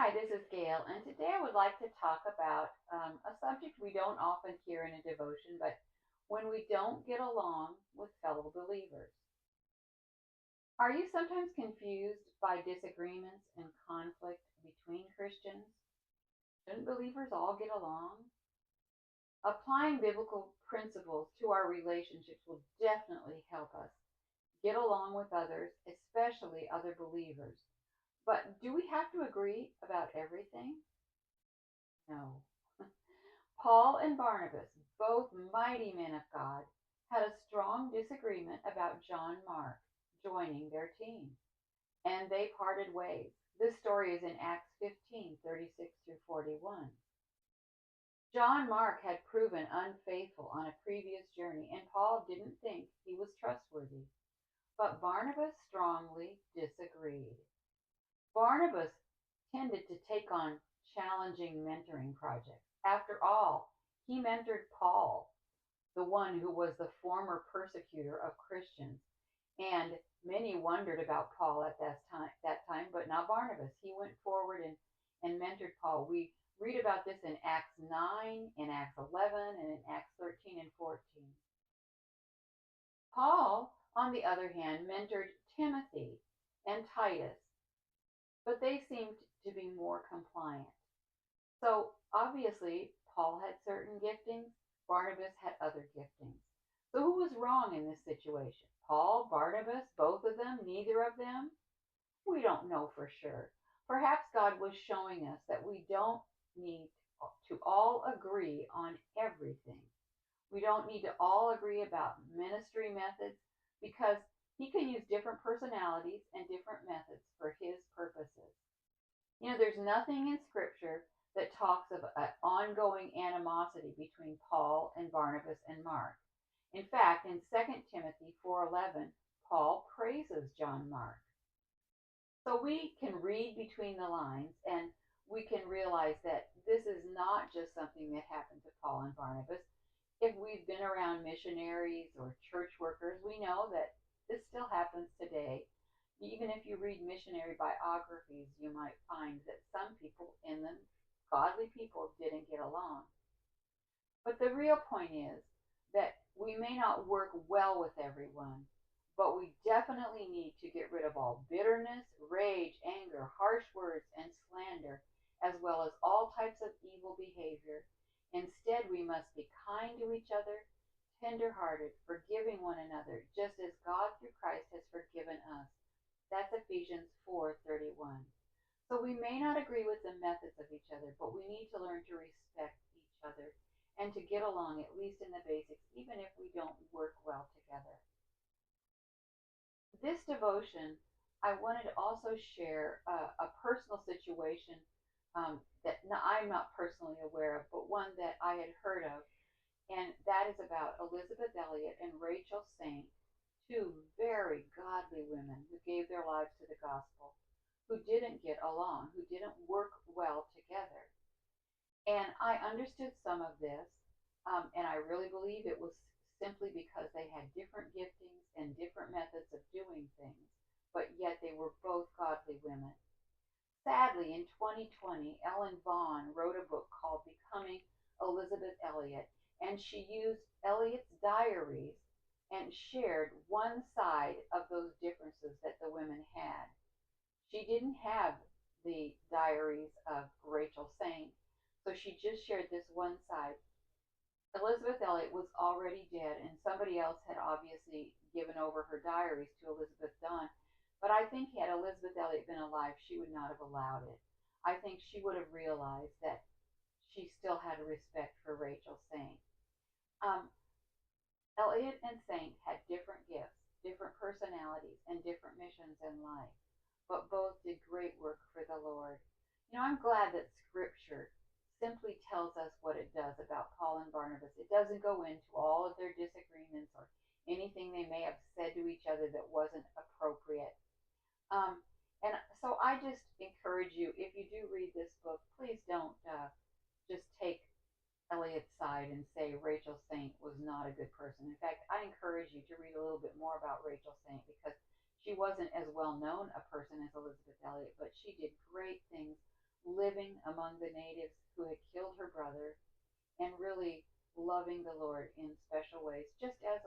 Hi, this is Gail, and today I would like to talk about a subject we don't often hear in a devotion, but when we don't get along with fellow believers. Are you sometimes confused by disagreements and conflict between Christians? Shouldn't believers all get along? Applying biblical principles to our relationships will definitely help us get along with others, especially other believers. But do we have to agree about everything? No. Paul and Barnabas, both mighty men of God, had a strong disagreement about John Mark joining their team, and they parted ways. This story is in Acts 15:36 through 41. John Mark had proven unfaithful on a previous journey, and Paul didn't think he was trustworthy. But Barnabas strongly disagreed. Barnabas tended to take on challenging mentoring projects. After all, he mentored Paul, the one who was the former persecutor of Christians. And many wondered about Paul at that time, but not Barnabas. He went forward and mentored Paul. We read about this in Acts 9, in Acts 11, and in Acts 13 and 14. Paul, on the other hand, mentored Timothy and Titus, but they seemed to be more compliant. So obviously, Paul had certain giftings, Barnabas had other giftings. So who was wrong in this situation? Paul, Barnabas, both of them, neither of them? We don't know for sure. Perhaps God was showing us that we don't need to all agree on everything. We don't need to all agree about ministry methods because he can use different personalities and different methods for his purposes. There's nothing in Scripture that talks of an ongoing animosity between Paul and Barnabas and Mark. In fact, in 2 Timothy 4:11, Paul praises John Mark. So we can read between the lines and we can realize that this is not just something that happened to Paul and Barnabas. If we've been around missionaries or church workers, we know that this still happens today. Even if you read missionary biographies, you might find that some people in them, godly people, didn't get along. But the real point is that we may not work well with everyone, but we definitely need to get rid of all bitterness, rage, anger, harsh words, and slander, as well as all types of evil behavior. Instead, we must be kind to each other, tender-hearted, forgiving one another, just as God through Christ has forgiven us. That's Ephesians 4:31. So we may not agree with the methods of each other, but we need to learn to respect each other and to get along, at least in the basics, even if we don't work well together. This devotion, I wanted to also share a personal situation that I'm not personally aware of, but one that I had heard of, and that is about Elizabeth Elliot and Rachel Saint, two very godly women who gave their lives to the gospel, who didn't get along, who didn't work well together. And I understood some of this, and I really believe it was simply because they had different giftings and different methods of doing things, but yet they were both godly women. Sadly, in 2020, Ellen Vaughn wrote a book called Becoming Elizabeth Elliot, and she used Elliot's diaries and shared one side of those differences that the women had. She didn't have the diaries of Rachel Saint, so she just shared this one side. Elizabeth Elliot was already dead, and somebody else had obviously given over her diaries to Elizabeth Dunn. But I think had Elizabeth Elliot been alive, she would not have allowed it. I think she would have realized that she still had a respect for Rachel Saint. Um, Elliot and Saint had different gifts, different personalities, and different missions in life, but both did great work for the Lord. I'm glad that Scripture simply tells us what it does about Paul and Barnabas. It doesn't go into all of their disagreements or anything they may have said to each other that wasn't appropriate. Um, and so I just encourage you, if you do read this book, please don't just take Elliot's side and say Rachel Saint was not a good person. In fact, I encourage you to read a little bit more about Rachel Saint because she wasn't as well known a person as Elizabeth Elliot, but she did great things living among the natives who had killed her brother and really loving the Lord in special ways, just as